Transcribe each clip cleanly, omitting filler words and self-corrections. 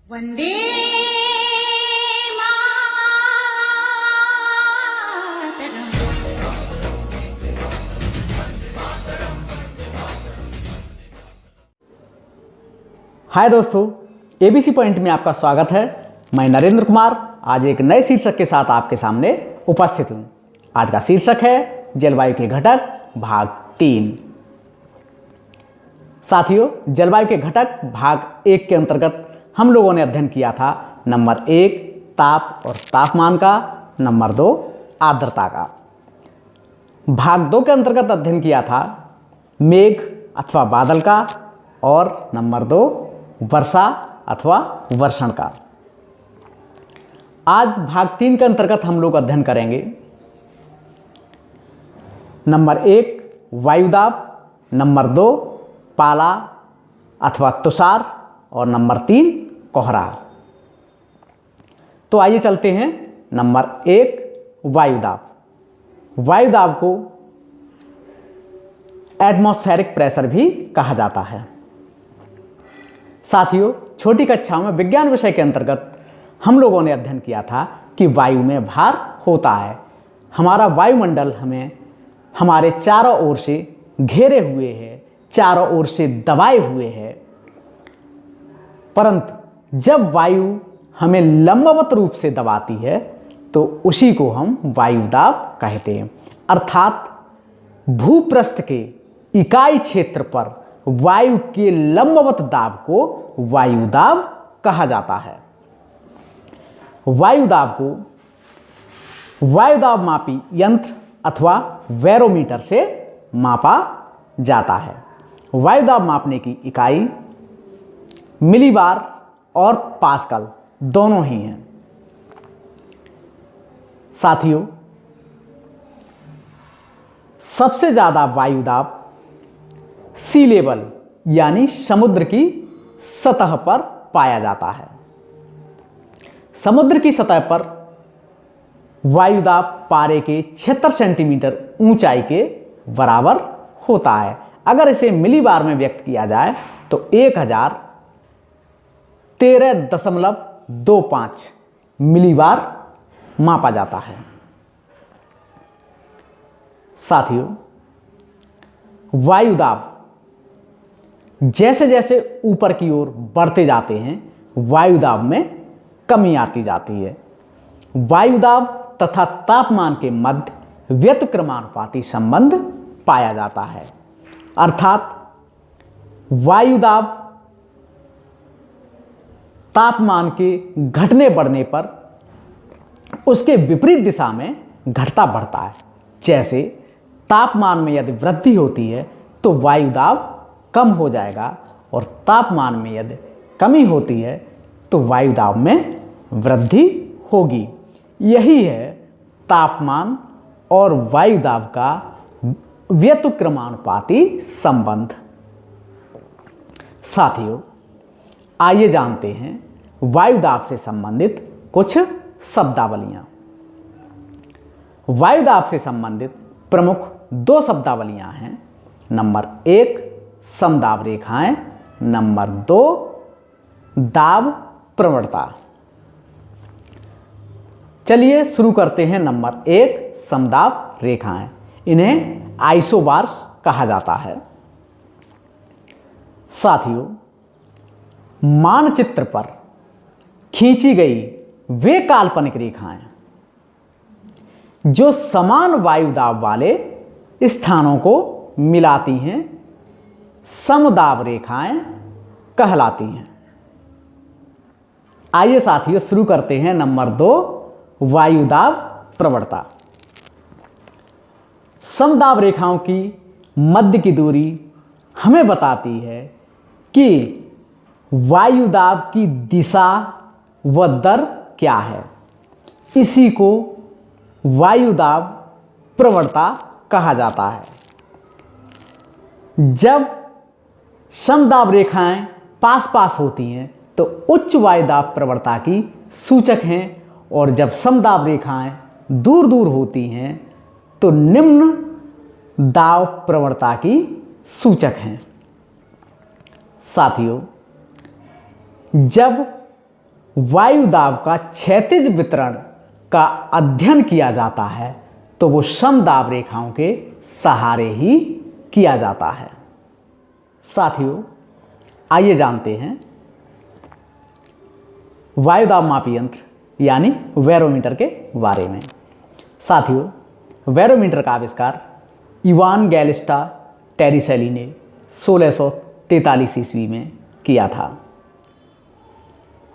वंदे हाय दोस्तों, ABC point में आपका स्वागत है। मैं नरेंद्र कुमार आज एक नए शीर्षक के साथ आपके सामने उपस्थित हूं। आज का शीर्षक है जलवायु के घटक भाग 3। साथियों, जलवायु के घटक भाग 1 के अंतर्गत हम लोगों ने अध्ययन किया था नंबर 1 ताप और तापमान का, नंबर 2 आर्द्रता का। भाग 2 के अंतर्गत अध्ययन किया था मेघ अथवा बादल का और नंबर 2 वर्षा अथवा वर्षण का। आज भाग 3 के अंतर्गत हम लोग अध्ययन करेंगे नंबर 1 वायुदाब, नंबर 2 पाला अथवा तुषार और नंबर 3 कोहरा। तो आइए चलते हैं नंबर 1 वायुदाब। वायुदाब को एटमॉस्फेरिक प्रेशर भी कहा जाता है। साथियों, छोटी कक्षाओं में विज्ञान विषय के अंतर्गत हम लोगों ने अध्ययन किया था कि वायु में भार होता है। हमारा वायुमंडल हमें हमारे चारों ओर से घेरे हुए है, चारों ओर से दबाए हुए है, परंतु जब वायु हमें लंबवत रूप से दबाती है तो उसी को हम वायुदाब कहते हैं। अर्थात भूपृष्ठ के इकाई क्षेत्र पर वायु के लंबवत दाब को वायुदाब कहा जाता है। वायुदाब को वायुदाब मापी यंत्र अथवा बैरोमीटर से मापा जाता है। वायुदाब मापने की इकाई मिलीबार और पास्कल दोनों ही हैं। साथियों, सबसे ज़्यादा वायुदाब सी लेवल यानी समुद्र की सतह पर पाया जाता है। समुद्र की सतह पर वायुदाब पारे के 76 सेंटीमीटर ऊंचाई के बराबर होता है। अगर इसे मिलीबार में व्यक्त किया जाए तो 1013.25 मिलीबार मापा जाता है। साथियों, वायुदाब जैसे जैसे ऊपर की ओर बढ़ते जाते हैं वायुदाब में कमी आती जाती है। वायुदाब तथा तापमान के मध्य व्युत्क्रमानुपाती संबंध पाया जाता है। अर्थात वायुदाब तापमान के घटने बढ़ने पर उसके विपरीत दिशा में घटता बढ़ता है। जैसे तापमान में यदि वृद्धि होती है तो वायुदाब कम हो जाएगा और तापमान में यदि कमी होती है तो वायुदाब में वृद्धि होगी। यही है तापमान और वायुदाब का व्युत्क्रमानुपाती संबंध। साथियों, आइए जानते हैं वायुदाब से संबंधित कुछ शब्दावलियां। वायुदाब से संबंधित प्रमुख 2 शब्दावलियां हैं। नंबर 1 समदाब रेखाएं, नंबर 2 दाब प्रवणता। चलिए शुरू करते हैं। नंबर 1 समदाब रेखाएं। इन्हें आइसोबार्स कहा जाता है। साथियों, मानचित्र पर खींची गई वे काल्पनिक रेखाएं जो समान वायुदाब वाले स्थानों को मिलाती हैं समदाब रेखाएं कहलाती हैं। आइए साथियों शुरू करते हैं। नंबर 2 वायुदाब प्रवणता। समदाब रेखाओं की मध्य की दूरी हमें बताती है कि वायुदाब की दिशा व दर क्या है। इसी को वायुदाब प्रवणता कहा जाता है। जब समदाब रेखाएं पास पास होती हैं तो उच्च वायुदाब प्रवणता की सूचक हैं, और जब समदाब रेखाएं दूर दूर होती हैं तो निम्न दाब प्रवणता की सूचक हैं। साथियों, जब वायु दाब का क्षैतिज वितरण का अध्ययन किया जाता है तो वो समदाब रेखाओं के सहारे ही किया जाता है। साथियों, आइए जानते हैं वायु दाब मापी यंत्र यानी बैरोमीटर के बारे में। साथियों, बैरोमीटर का आविष्कार इवान गैलिस्टा टेरिसेली ने 1643 ईस्वी में किया था।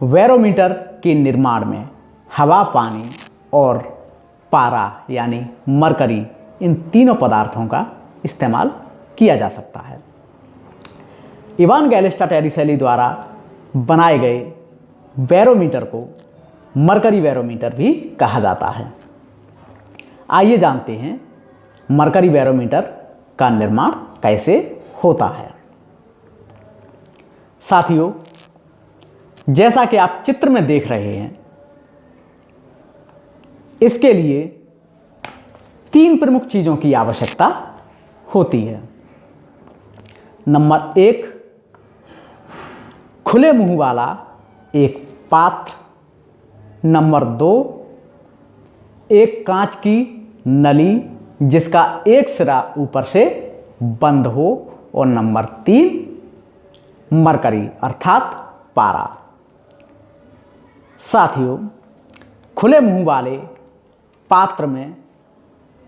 बैरोमीटर के निर्माण में हवा, पानी और पारा यानी मरकरी, इन तीनों पदार्थों का इस्तेमाल किया जा सकता है। इवान गैलिस्टा टेरिसेली द्वारा बनाए गए बैरोमीटर को मरकरी बैरोमीटर भी कहा जाता है। आइए जानते हैं मरकरी बैरोमीटर का निर्माण कैसे होता है। साथियों, जैसा कि आप चित्र में देख रहे हैं, इसके लिए 3 प्रमुख चीजों की आवश्यकता होती है। नंबर 1, खुले मुंह वाला एक पात्र। नंबर 2, एक कांच की नली जिसका एक सिरा ऊपर से बंद हो। और नंबर 3, मरकरी अर्थात पारा। साथियों, खुले मुंह वाले पात्र में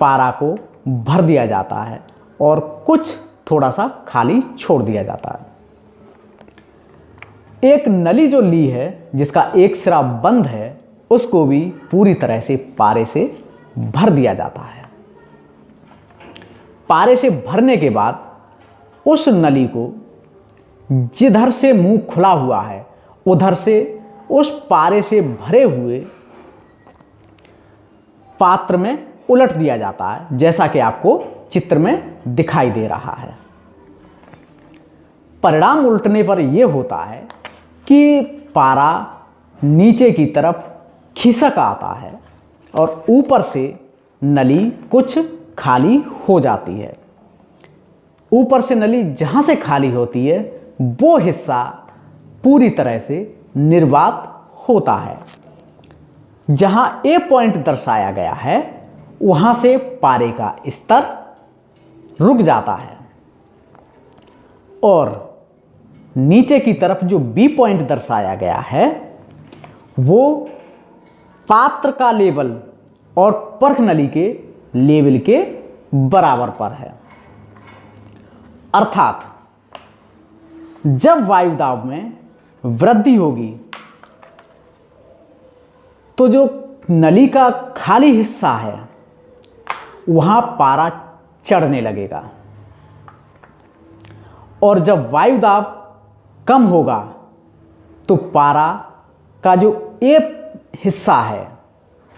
पारा को भर दिया जाता है और कुछ थोड़ा सा खाली छोड़ दिया जाता है। एक नली जो ली है जिसका एक सिरा बंद है, उसको भी पूरी तरह से पारे से भर दिया जाता है। पारे से भरने के बाद उस नली को जिधर से मुंह खुला हुआ है उधर से उस पारे से भरे हुए पात्र में उलट दिया जाता है, जैसा कि आपको चित्र में दिखाई दे रहा है। परिणाम उल्टने पर यह होता है कि पारा नीचे की तरफ खिसक आता है और ऊपर से नली कुछ खाली हो जाती है। ऊपर से नली जहां से खाली होती है वो हिस्सा पूरी तरह से निर्वात होता है। जहां ए पॉइंट दर्शाया गया है वहां से पारे का स्तर रुक जाता है और नीचे की तरफ जो बी पॉइंट दर्शाया गया है वो पात्र का लेवल और पर्ख नली के लेवल के बराबर पर है। अर्थात जब वायु दाब में वृद्धि होगी तो जो नली का खाली हिस्सा है वहां पारा चढ़ने लगेगा और जब वायु दाब कम होगा तो पारा का जो ए हिस्सा है,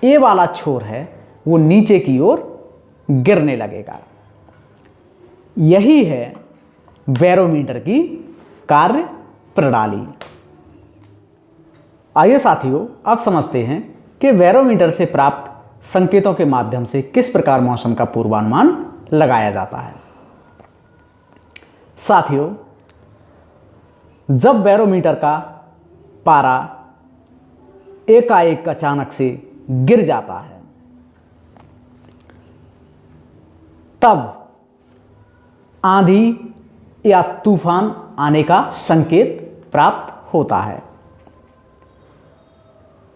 ए वाला छोर है, वो नीचे की ओर गिरने लगेगा। यही है बैरोमीटर की कार्य प्रणाली। आइए साथियों, अब समझते हैं कि बैरोमीटर से प्राप्त संकेतों के माध्यम से किस प्रकार मौसम का पूर्वानुमान लगाया जाता है। साथियों, जब बैरोमीटर का पारा एकाएक अचानक से गिर जाता है तब आंधी या तूफान आने का संकेत प्राप्त होता है।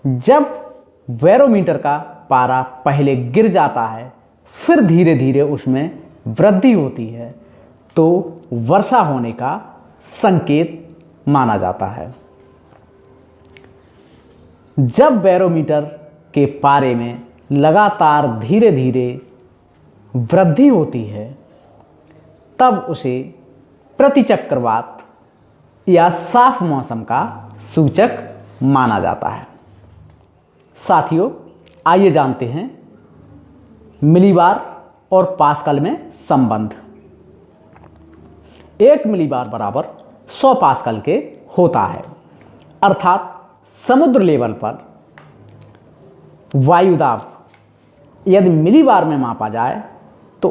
जब बैरोमीटर का पारा पहले गिर जाता है फिर धीरे धीरे उसमें वृद्धि होती है तो वर्षा होने का संकेत माना जाता है। जब बैरोमीटर के पारे में लगातार धीरे धीरे वृद्धि होती है तब उसे प्रतिचक्रवात या साफ मौसम का सूचक माना जाता है। साथियों, आइए जानते हैं मिलीबार और पास्कल में संबंध। 1 मिलीबार बराबर 100 पास्कल के होता है। अर्थात समुद्र लेवल पर वायु दाब यदि मिलीबार में मापा जाए तो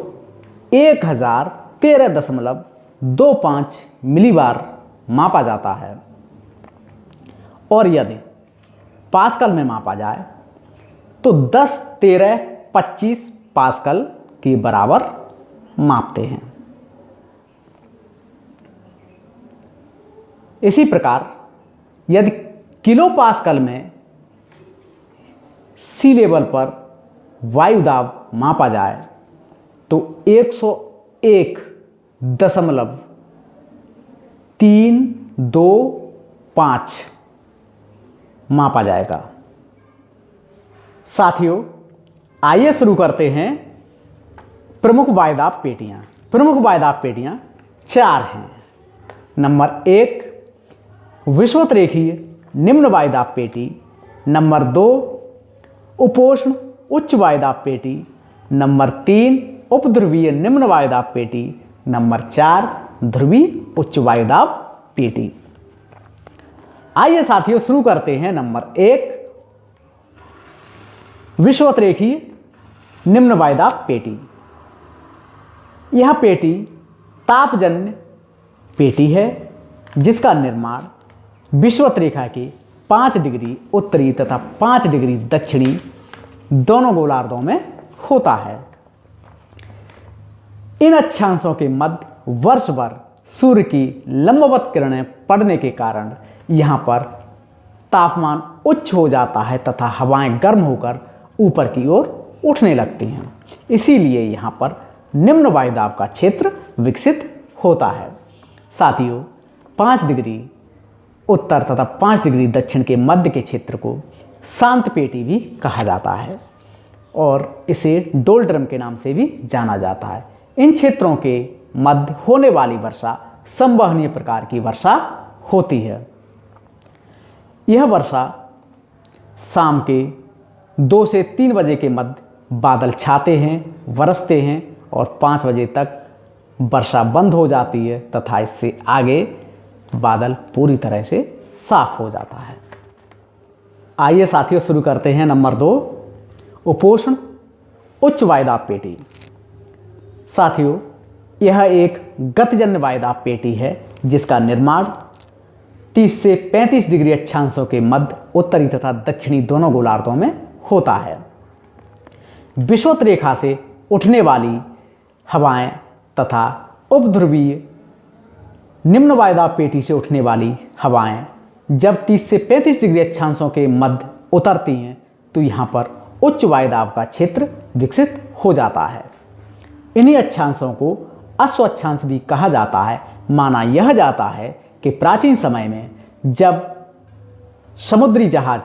1013.25 मिलीबार मापा जाता है और यदि पास्कल में मापा जाए तो 10, 13, 25 पास्कल के बराबर मापते हैं। इसी प्रकार यदि किलो पास्कल में सी लेवल पर वायु दाब मापा जाए तो 101.325 मापा जाएगा। साथियों, आइए शुरू करते हैं प्रमुख वायुदाब पेटियां। प्रमुख वायुदाब पेटियां 4 हैं। नंबर 1 विषुवतरेखीय निम्न वायुदाब पेटी, नंबर 2 उपोष्ण उच्च वायुदाब पेटी, नंबर 3 उपध्रुवीय निम्न वायुदाब पेटी, नंबर 4 ध्रुवीय उच्च वायुदाब पेटी। आइए साथियों शुरू करते हैं। नंबर 1 विषुवतरेखीय निम्न वायुदाब पेटी। यह पेटी तापजन्य पेटी है जिसका निर्माण विषुवत रेखा के 5 डिग्री उत्तरी तथा 5 डिग्री दक्षिणी दोनों गोलार्धों में होता है। इन अक्षांशों के मध्य वर्ष भर सूर्य की लंबवत किरणें पड़ने के कारण यहाँ पर तापमान उच्च हो जाता है तथा हवाएं गर्म होकर ऊपर की ओर उठने लगती हैं। इसीलिए यहाँ पर निम्न वायुदाब का क्षेत्र विकसित होता है। साथियों, 5 डिग्री उत्तर तथा 5 डिग्री दक्षिण के मध्य के क्षेत्र को शांत पेटी भी कहा जाता है और इसे डोलड्रम के नाम से भी जाना जाता है। इन क्षेत्रों के मध्य होने वाली वर्षा संवहनीय प्रकार की वर्षा होती है। यह वर्षा शाम के 2 से 3 बजे के मध्य बादल छाते हैं, बरसते हैं और 5 बजे तक वर्षा बंद हो जाती है तथा इससे आगे बादल पूरी तरह से साफ हो जाता है। आइए साथियों शुरू करते हैं। नंबर 2 उपोष्ण उच्च वायुदाब पेटी। साथियों, यह एक गतिजन्य वायुदाब पेटी है जिसका निर्माण 30 से 35 डिग्री अक्षांशों के मध्य उत्तरी तथा दक्षिणी दोनों गोलार्धों में होता है। विषुवत रेखा से उठने वाली हवाएं तथा उपध्रुवीय निम्न वायुदाब पेटी से उठने वाली हवाएं जब 30 से 35 डिग्री अक्षांशों के मध्य उतरती हैं तो यहाँ पर उच्च वायुदाब का क्षेत्र विकसित हो जाता है। इन्हीं अक्षांशों को अश्व अक्षांश भी कहा जाता है। माना यह जाता है कि प्राचीन समय में जब समुद्री जहाज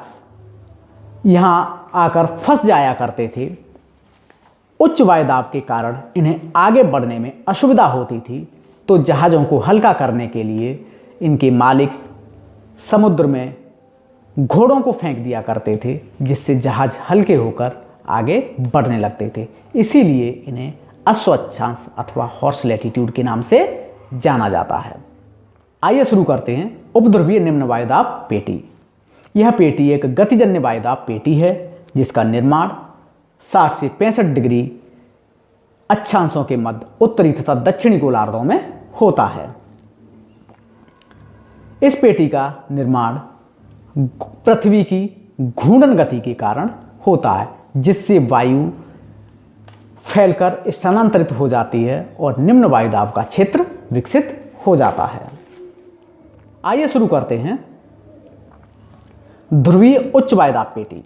यहाँ आकर फंस जाया करते थे, उच्च वायुदाब के कारण इन्हें आगे बढ़ने में असुविधा होती थी, तो जहाज़ों को हल्का करने के लिए इनके मालिक समुद्र में घोड़ों को फेंक दिया करते थे जिससे जहाज़ हल्के होकर आगे बढ़ने लगते थे। इसीलिए इन्हें अश्व अक्षांश अथवा हॉर्स लैटिट्यूड के नाम से जाना जाता है। आइए शुरू करते हैं उपध्रुवीय निम्न वायुदाब पेटी। यह पेटी एक गतिजन्य वायुदाब पेटी है जिसका निर्माण 60 से 65 डिग्री अक्षांशों के मध्य उत्तरी तथा दक्षिणी गोलार्धों में होता है। इस पेटी का निर्माण पृथ्वी की घूर्णन गति के कारण होता है जिससे वायु फैलकर स्थानांतरित हो जाती है और निम्न वायुदाब का क्षेत्र विकसित हो जाता है। आइए शुरू करते हैं ध्रुवीय उच्च वायुदाब पेटी।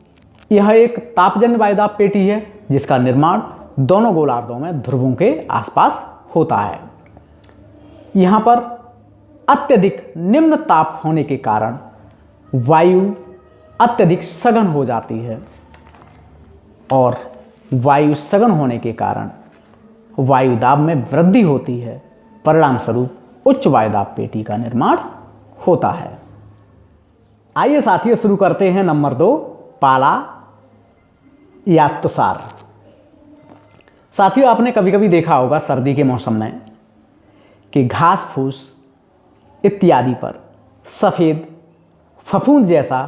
यह एक तापजन्य वायुदाब पेटी है जिसका निर्माण दोनों गोलार्धों में ध्रुवों के आसपास होता है। यहाँ पर अत्यधिक निम्न ताप होने के कारण वायु अत्यधिक सघन हो जाती है और वायु सघन होने के कारण वायुदाब में वृद्धि होती है। परिणाम स्वरूप उच्च वायुदाब पेटी का निर्माण होता है। आइए साथियों शुरू करते हैं नंबर 2 पाला या तुषार। साथियों, आपने कभी कभी देखा होगा सर्दी के मौसम में कि घास फूस इत्यादि पर सफ़ेद फफूंद जैसा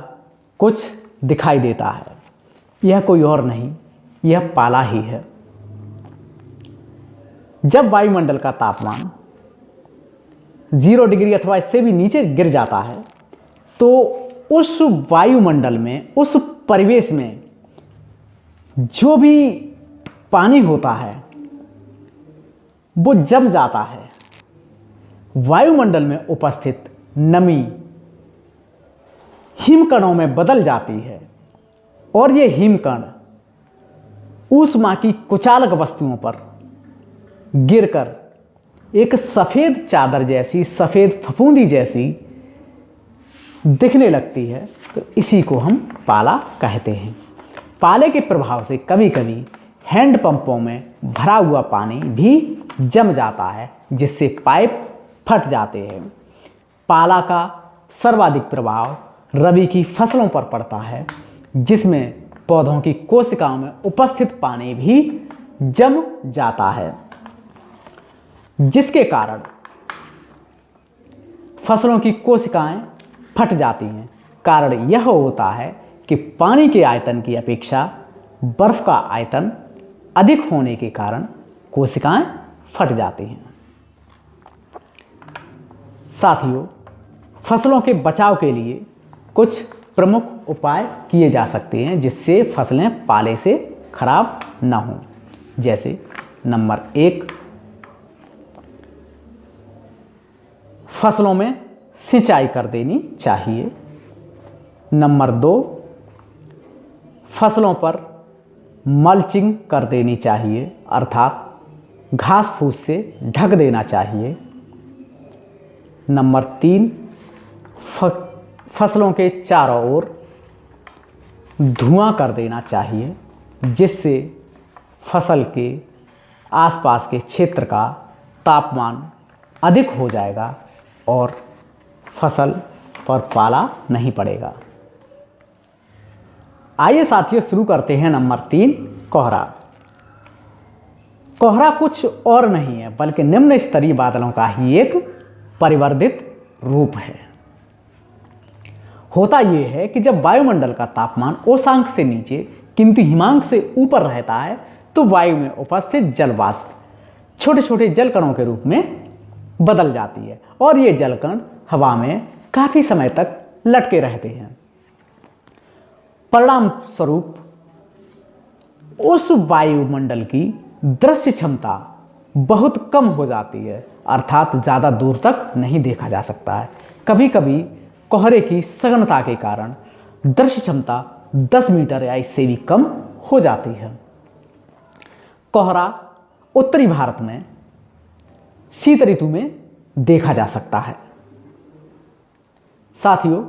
कुछ दिखाई देता है। यह कोई और नहीं, यह पाला ही है। जब वायुमंडल का तापमान 0 डिग्री अथवा इससे भी नीचे गिर जाता है तो उस वायुमंडल में, उस परिवेश में जो भी पानी होता है वो जम जाता है। वायुमंडल में उपस्थित नमी हिमकणों में बदल जाती है और ये हिमकण ऊष्मा की कुचालक वस्तुओं पर गिरकर एक सफ़ेद चादर जैसी, सफ़ेद फफूंदी जैसी दिखने लगती है। तो इसी को हम पाला कहते हैं। पाले के प्रभाव से कभी कभी हैंडपंपों में भरा हुआ पानी भी जम जाता है, जिससे पाइप फट जाते हैं। पाला का सर्वाधिक प्रभाव रबी की फसलों पर पड़ता है, जिसमें पौधों की कोशिकाओं में उपस्थित पानी भी जम जाता है, जिसके कारण फसलों की कोशिकाएं फट जाती हैं। कारण यह होता है कि पानी के आयतन की अपेक्षा बर्फ का आयतन अधिक होने के कारण कोशिकाएं फट जाती हैं। साथियों, फसलों के बचाव के लिए कुछ प्रमुख उपाय किए जा सकते हैं जिससे फसलें पाले से खराब न हों। जैसे नंबर 1, फसलों में सिंचाई कर देनी चाहिए। नंबर 2, फसलों पर मल्चिंग कर देनी चाहिए, अर्थात घास फूस से ढक देना चाहिए। नंबर 3, फसलों के चारों ओर धुआं कर देना चाहिए, जिससे फसल के आसपास के क्षेत्र का तापमान अधिक हो जाएगा और फसल पर पाला नहीं पड़ेगा। आइए साथियों शुरू करते हैं नंबर 3, कोहरा। कोहरा कुछ और नहीं है बल्कि निम्न स्तरीय बादलों का ही एक परिवर्धित रूप है। होता यह है कि जब वायुमंडल का तापमान औषांक से नीचे किंतु हिमांक से ऊपर रहता है तो वायु में उपस्थित जल वाष्प छोटे छोटे जलकणों के रूप में बदल जाती है और ये जलकण हवा में काफी समय तक लटके रहते हैं। परिणाम स्वरूप उस वायुमंडल की दृश्य क्षमता बहुत कम हो जाती है, अर्थात ज़्यादा दूर तक नहीं देखा जा सकता है। कभी कभी कोहरे की सघनता के कारण दृश्य क्षमता 10 मीटर या इससे भी कम हो जाती है। कोहरा उत्तरी भारत में शीत ऋतु में देखा जा सकता है। साथियों,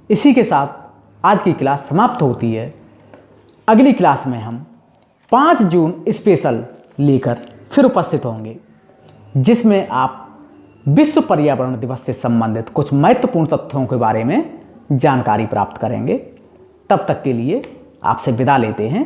इसी के साथ आज की क्लास समाप्त होती है। अगली क्लास में हम 5 जून स्पेशल लेकर फिर उपस्थित होंगे, जिसमें आप विश्व पर्यावरण दिवस से संबंधित कुछ महत्वपूर्ण तथ्यों के बारे में जानकारी प्राप्त करेंगे। तब तक के लिए आपसे विदा लेते हैं।